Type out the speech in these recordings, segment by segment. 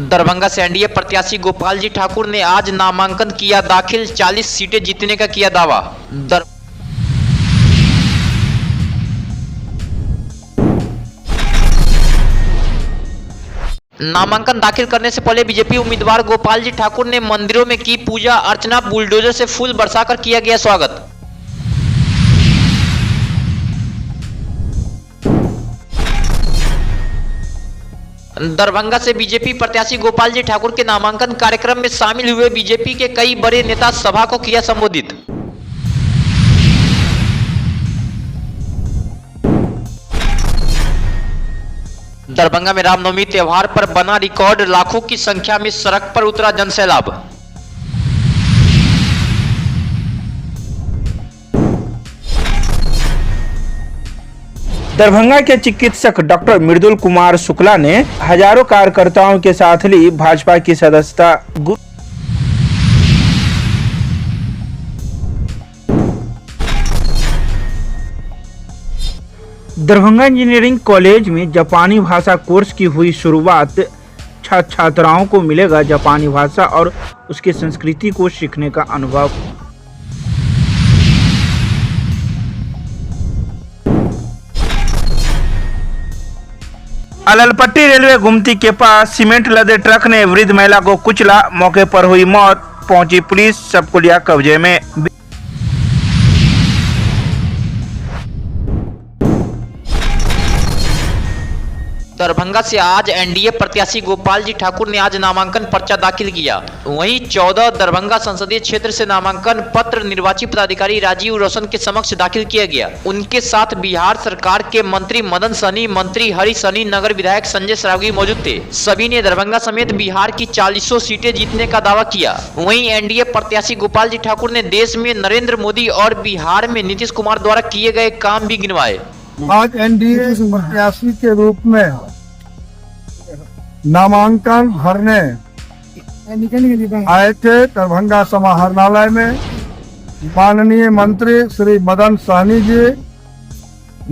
दरभंगा से एनडीए प्रत्याशी गोपाल जी ठाकुर ने आज नामांकन किया दाखिल, 40 सीटें जीतने का किया दावा। नामांकन दाखिल करने से पहले बीजेपी उम्मीदवार गोपाल जी ठाकुर ने मंदिरों में की पूजा अर्चना, बुलडोजर से फूल बरसाकर किया गया स्वागत। दरभंगा से बीजेपी प्रत्याशी गोपाल जी ठाकुर के नामांकन कार्यक्रम में शामिल हुए बीजेपी के कई बड़े नेता सभा को किया संबोधित। दरभंगा में रामनवमी त्योहार पर बना रिकॉर्ड, लाखों की संख्या में सड़क पर उतरा जनसैलाब। दरभंगा के चिकित्सक डॉक्टर मृदुल कुमार शुक्ला ने हजारों कार्यकर्ताओं के साथ ली भाजपा की सदस्यता। दरभंगा इंजीनियरिंग कॉलेज में जापानी भाषा कोर्स की हुई शुरुआत। छात्राओं को मिलेगा जापानी भाषा और उसकी संस्कृति को सीखने का अनुभव। अललपट्टी रेलवे गुमती के पास सीमेंट लदे ट्रक ने वृद्ध महिला को कुचला, मौके पर हुई मौत। पहुंची पुलिस, सबको लिया कब्जे में। दरभंगा से आज एनडीए प्रत्याशी गोपाल जी ठाकुर ने आज नामांकन पर्चा दाखिल किया। वहीं 14 दरभंगा संसदीय क्षेत्र से नामांकन पत्र निर्वाची पदाधिकारी राजीव रोशन के समक्ष दाखिल किया गया। उनके साथ बिहार सरकार के मंत्री मदन सहनी, मंत्री हरि सहनी, नगर विधायक संजय सरावगी मौजूद थे। सभी ने दरभंगा समेत बिहार की 40 सीटें जीतने का दावा किया। वहीं एनडीए प्रत्याशी गोपाल जी ठाकुर ने देश में नरेंद्र मोदी और बिहार में नीतीश कुमार द्वारा किए गए काम भी गिनवाए। आज एनडीए प्रत्याशी के रूप में नामांकन भरने आए थे दरभंगा समाहरणालय में। माननीय मंत्री श्री मदन सहनी जी,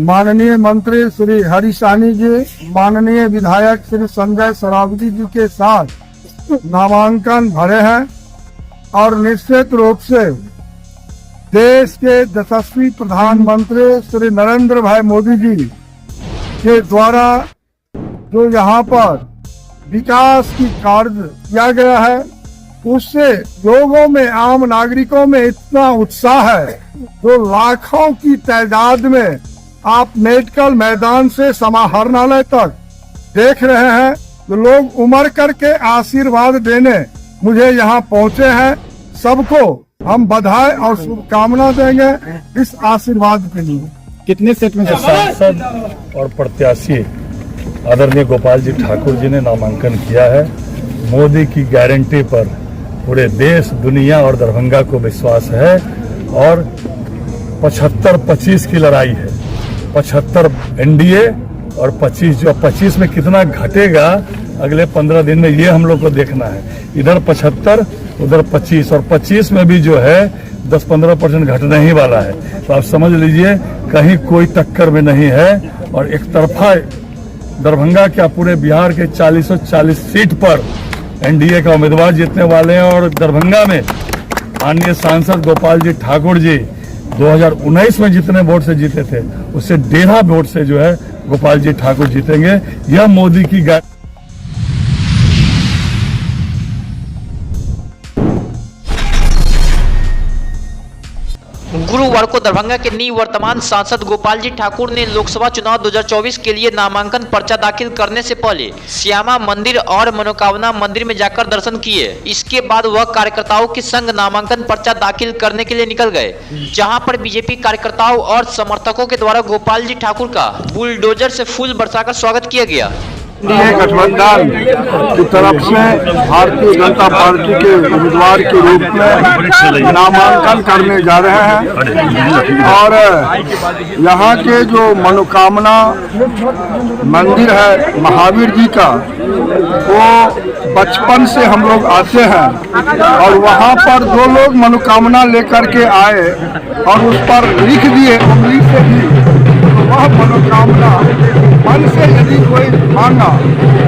माननीय मंत्री श्री हरि सहनी जी, माननीय विधायक श्री संजय सरावगी जी के साथ नामांकन भरे हैं और निश्चित रूप से देश के यशस्वी प्रधानमंत्री श्री नरेंद्र भाई मोदी जी के द्वारा जो यहाँ पर विकास की कार्य किया गया है, उससे लोगों में, आम नागरिकों में इतना उत्साह है जो लाखों की तादाद में आप मेडिकल मैदान से समाहरणालय तक देख रहे हैं। तो लोग उमड़ करके आशीर्वाद देने मुझे यहाँ पहुँचे हैं। सबको हम बधाई और शुभकामना देंगे इस आशीर्वाद के लिए। कितने सेट में सांसद और प्रत्याशी आदरणीय गोपाल जी ठाकुर जी ने नामांकन किया है। मोदी की गारंटी पर पूरे देश, दुनिया और दरभंगा को विश्वास है और 75-25 की लड़ाई है। 75 एनडीए और 25 में कितना घटेगा अगले 15 दिन में, ये हम लोग को देखना है। इधर 75, उधर 25 और 25 में भी जो है 10-15% घटने ही वाला है। तो आप समझ लीजिए कहीं कोई टक्कर में नहीं है और एक तरफा दरभंगा क्या पूरे बिहार के 40 सीट पर एनडीए का उम्मीदवार जीतने वाले हैं। और दरभंगा में माननीय सांसद गोपाल जी ठाकुर जी 2019 में जितने वोट से जीते थे उससे 1.5 वोट से जो है गोपाल जी ठाकुर जीतेंगे। यह मोदी की गुरुवार को दरभंगा के निवर्तमान सांसद गोपाल जी ठाकुर ने लोकसभा चुनाव 2024 के लिए नामांकन पर्चा दाखिल करने से पहले श्यामा मंदिर और मनोकामना मंदिर में जाकर दर्शन किए। इसके बाद वह कार्यकर्ताओं के संग नामांकन पर्चा दाखिल करने के लिए निकल गए, जहां पर बीजेपी कार्यकर्ताओं और समर्थकों के द्वारा गोपाल जी ठाकुर का बुलडोजर से फूल बरसाकर स्वागत किया गया। गठबंधन की तरफ से भारतीय जनता पार्टी के उम्मीदवार के रूप में नामांकन करने जा रहे हैं और यहाँ के जो मनोकामना मंदिर है महावीर जी का, वो बचपन से हम लोग आते हैं और वहाँ पर जो लोग मनोकामना लेकर के आए और उस पर लिख दिए उंगली से भी वह मनोकामना मन से यदि कोई मांगा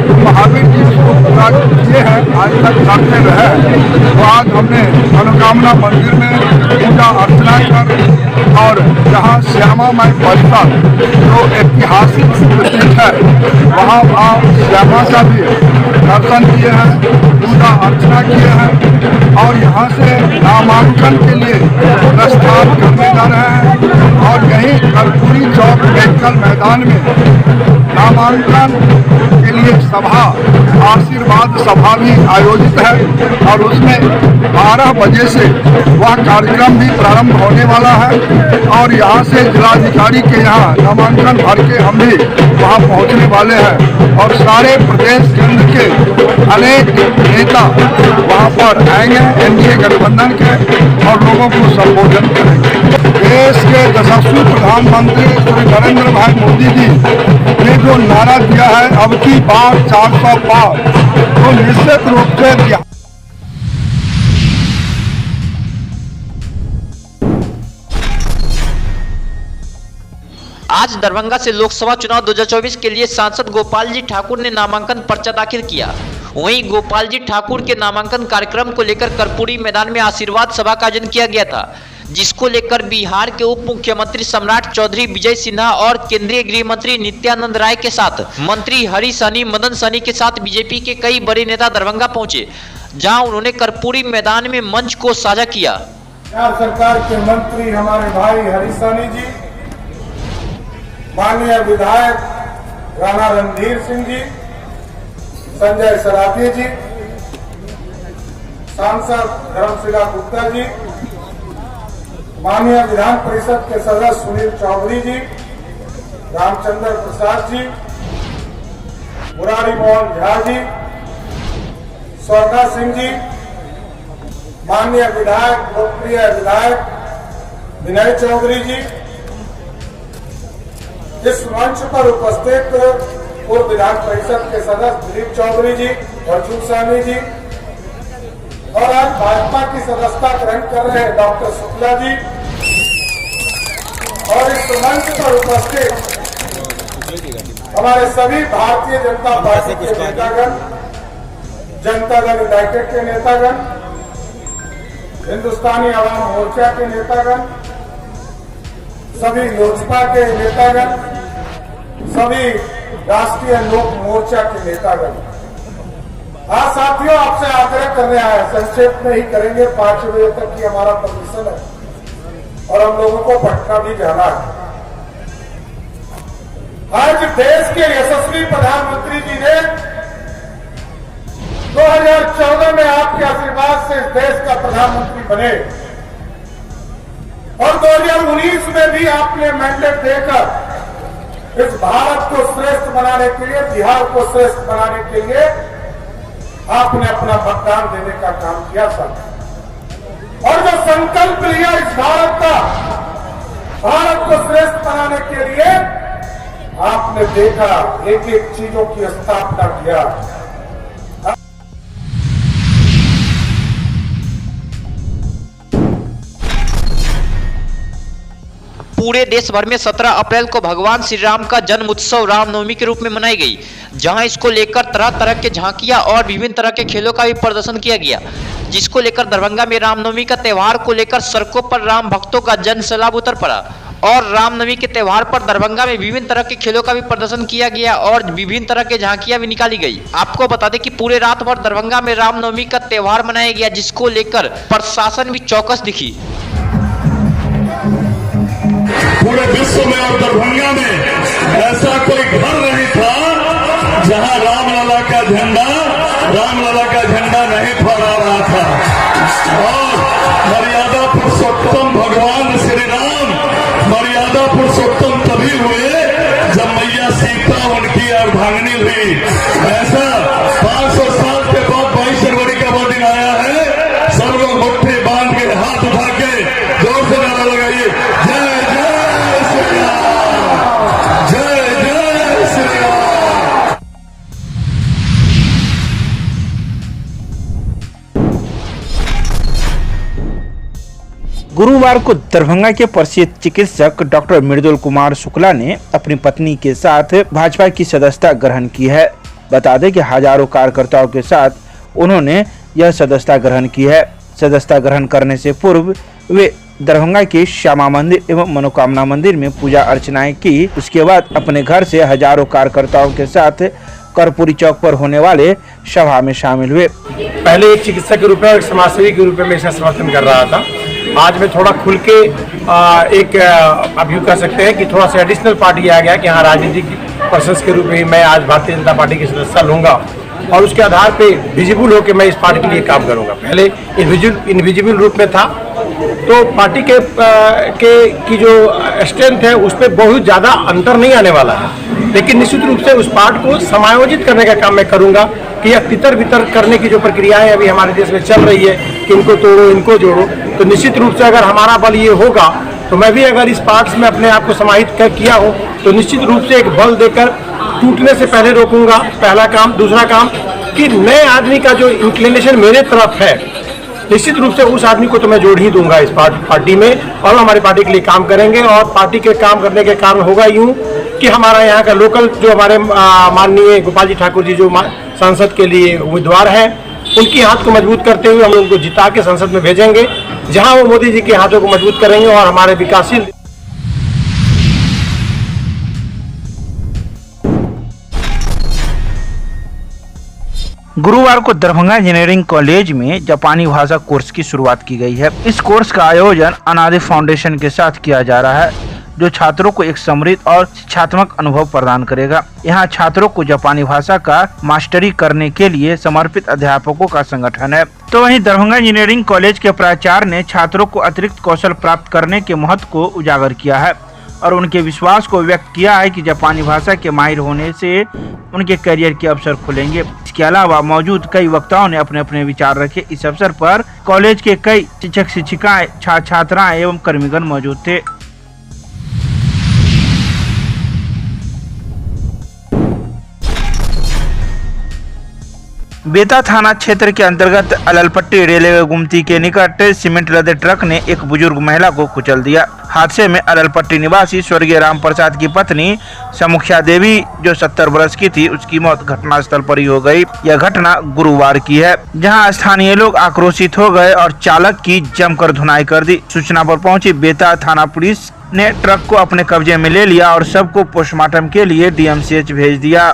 तो महावीर जी उसको पूरा किए हैं, आज तक करते रहे। तो आज हमने मनोकामना मंदिर में पूजा अर्चना कर और जहाँ श्यामा माई परिसर जो ऐतिहासिक सिद्धपीठ है वहाँ आप श्यामा का भी दर्शन किए हैं, पूजा अर्चना किए हैं और यहाँ से नामांकन के लिए प्रस्थान करने जा रहे हैं। और यहीं कर्पूरी चौक मेडिकल मैदान में नामांकन के लिए सभा, आशीर्वाद सभा भी आयोजित है और उसमें 12 बजे से वह कार्यक्रम भी प्रारंभ होने वाला है। और यहाँ से जिलाधिकारी के यहाँ नामांकन भर के हम भी वहाँ पहुँचने वाले हैं और सारे प्रदेश केंद्र के अनेक नेता वहाँ पर आएंगे एनडीए गठबंधन के और लोगों को संबोधन करेंगे। देश के यशस्वी प्रधानमंत्री श्री नरेंद्र भाई मोदी जी ने जो नारा दिया है अब की बार 400 पार, तो निश्चित रूप से दिया। आज दरभंगा से लोकसभा चुनाव 2024 के लिए सांसद गोपाल जी ठाकुर ने नामांकन पर्चा दाखिल किया। वहीं गोपाल जी ठाकुर के नामांकन कार्यक्रम को लेकर कर्पूरी मैदान में आशीर्वाद सभा का आयोजन किया गया था, जिसको लेकर बिहार के उप मुख्यमंत्री सम्राट चौधरी विजय सिन्हा और केंद्रीय गृह मंत्री नित्यानंद राय के साथ मंत्री हरीश सहनी, मदन सहनी के साथ बीजेपी के कई बड़े नेता दरभंगा पहुंचे, जहां उन्होंने कर्पूरी मैदान में मंच को साझा किया। बिहार सरकार के मंत्री हमारे भाई हरीश सहनी जी, माननीय विधायक राणा रणधीर सिंह जी, संजय सराफी जी, सांसद धर्मशिला गुप्ता जी, माननीय विधान परिषद के सदस्य सुनील चौधरी जी, रामचंद्र प्रसाद जी, मुरारी मोहन झा जी, स्वर्णा सिंह जी, माननीय विधायक लोकप्रिय विधायक विनय चौधरी जी, इस मंच पर उपस्थित पूर्व विधान परिषद के सदस्य दिलीप चौधरी जी, अर्जुन सहनी जी और आज भाजपा की सदस्यता ग्रहण कर रहे हैं डॉक्टर शुक्ला जी और इस मंच पर उपस्थित हमारे सभी भारतीय जनता पार्टी के नेतागण, जनता दल यूनाइटेड के नेतागण, हिंदुस्तानी आवाम मोर्चा के नेतागण, सभी लोजपा के नेतागण, सभी राष्ट्रीय लोक मोर्चा के नेतागण। आज साथियों आपसे आग्रह करने आए, संक्षेप में ही करेंगे, 5 बजे तक की हमारा परमिशन है और हम लोगों को पटना भी जाना है। आज देश के यशस्वी प्रधानमंत्री जी ने 2014 में आपके आशीर्वाद से इस देश का प्रधानमंत्री बने और 2019 में भी आपने मैंडेट देकर इस भारत को श्रेष्ठ बनाने के लिए, बिहार को श्रेष्ठ बनाने के लिए आपने अपना मतदान देने का काम किया साथ और जो संकल्प लिया इस भारत का, भारत को श्रेष्ठ बनाने के लिए आपने देखा, एक एक चीजों की स्थापना किया। पूरे देश भर में 17 अप्रैल को भगवान श्री राम का जन्म उत्सव रामनवमी के रूप में मनाई गई, जहां इसको लेकर तरह तरह के झांकियां और विभिन्न तरह के खेलों का भी प्रदर्शन किया गया, जिसको लेकर दरभंगा में रामनवमी का त्यौहार को लेकर सड़कों पर राम भक्तों का जन सैलाब उतर पड़ा और रामनवमी के त्यौहार पर दरभंगा में विभिन्न तरह के खेलों का भी प्रदर्शन किया गया और विभिन्न तरह के झांकियां भी निकाली गई। आपको बता दें कि पूरे रात भर दरभंगा में रामनवमी का त्यौहार मनाया गया, जिसको लेकर प्रशासन भी चौकस दिखी। पूरे विश्व में और दरभंगा में ऐसा कोई घर नहीं था जहां रामलला का झंडा नहीं फहरा रहा था और मर्यादा पुरुषोत्तम भगवान श्री राम मर्यादा पुरुषोत्तम तभी हुए जब मैया सीता उनकी अर्धांगिनी हुई। ऐसा 500 साल के बाद 22 जनवरी का वो दिन आया है, सब लोग मुट्ठी बांध के हाथ उठा के जोर से नारा लगाइए, जय गुरुवार को दरभंगा के प्रसिद्ध चिकित्सक डॉक्टर मृदुल कुमार शुक्ला ने अपनी पत्नी के साथ भाजपा की सदस्यता ग्रहण की है। बता दें कि हजारों कार्यकर्ताओं के साथ उन्होंने यह सदस्यता ग्रहण की है। सदस्यता ग्रहण करने से पूर्व वे दरभंगा के श्यामा मंदिर एवं मनोकामना मंदिर में पूजा अर्चनाएं की। उसके बाद अपने घर से हजारों कार्यकर्ताओं के साथ कर्पूरी चौक पर होने वाले सभा में शामिल हुए। पहले एक चिकित्सक के रूप में और एक समाजसेवी के रूप में इसका समर्थन कर रहा था। आज मैं थोड़ा खुल के एक आप यूँ कह सकते हैं कि थोड़ा सा एडिशनल पार्टी आ गया कि हाँ, राजनीतिक पर्सन्स के रूप में मैं आज भारतीय जनता पार्टी की सदस्यता लूँगा और उसके आधार पे विजिबल होकर मैं इस पार्टी के लिए काम करूँगा। पहले इनविजिबल रूप में था तो पार्टी की जो स्ट्रेंथ है उस पर बहुत ज़्यादा अंतर नहीं आने वाला है, लेकिन निश्चित रूप से उस पार्ट को समायोजित करने का काम मैं करूँगा कि यह तितर बितर करने की जो प्रक्रियाएं अभी हमारे देश में चल रही है कि इनको तोड़ो इनको जोड़ो, तो निश्चित रूप से अगर हमारा बल ये होगा तो मैं भी अगर इस पार्ट्स में अपने आप को समाहित किया हो तो निश्चित रूप से एक बल देकर टूटने से पहले रोकूंगा। पहला काम। दूसरा काम कि नए आदमी का जो इंक्लिनेशन मेरे तरफ है निश्चित रूप से उस आदमी को तो मैं जोड़ ही दूंगा इस पार्टी में और हमारी पार्टी के लिए काम करेंगे। और पार्टी के काम करने के कारण होगा यूं कि हमारा यहाँ का लोकल जो हमारे माननीय गोपाल जी ठाकुर जी जो सांसद के लिए उम्मीदवार हैं उनकी हाथ को मजबूत करते हुए हम उनको जिता के संसद में भेजेंगे, जहां वो मोदी जी के हाथों को मजबूत करेंगे और हमारे विकासशील गुरुवार को दरभंगा इंजीनियरिंग कॉलेज में जापानी भाषा कोर्स की शुरुआत की गई है। इस कोर्स का आयोजन अनादि फाउंडेशन के साथ किया जा रहा है, जो छात्रों को एक समृद्ध और शिक्षात्मक अनुभव प्रदान करेगा। यहाँ छात्रों को जापानी भाषा का मास्टरी करने के लिए समर्पित अध्यापकों का संगठन है। तो वहीं दरभंगा इंजीनियरिंग कॉलेज के प्राचार्य ने छात्रों को अतिरिक्त कौशल प्राप्त करने के महत्व को उजागर किया है और उनके विश्वास को व्यक्त किया है कि जापानी भाषा के माहिर होने से उनके करियर के अवसर खुलेंगे। इसके अलावा मौजूद कई वक्ताओं ने अपने अपने विचार रखे। इस अवसर पर कॉलेज के कई शिक्षक शिक्षिकाएं छात्राएं एवं कर्मीगण मौजूद थे। बेता थाना क्षेत्र के अंतर्गत अललपट्टी रेलवे गुमती के निकट सीमेंट लदे ट्रक ने एक बुजुर्ग महिला को कुचल दिया। हादसे में अललपट्टी निवासी स्वर्गीय राम प्रसाद की पत्नी समुखिया देवी जो 70 वर्ष की थी, उसकी मौत घटनास्थल पर ही हो गई। यह घटना गुरुवार की है, जहां स्थानीय लोग आक्रोशित हो गए और चालक की जमकर धुनाई कर दी। सूचना पर पहुंची बेता थाना पुलिस ने ट्रक को अपने कब्जे में ले लिया और सबको पोस्टमार्टम के लिए डीएमसीएच भेज दिया।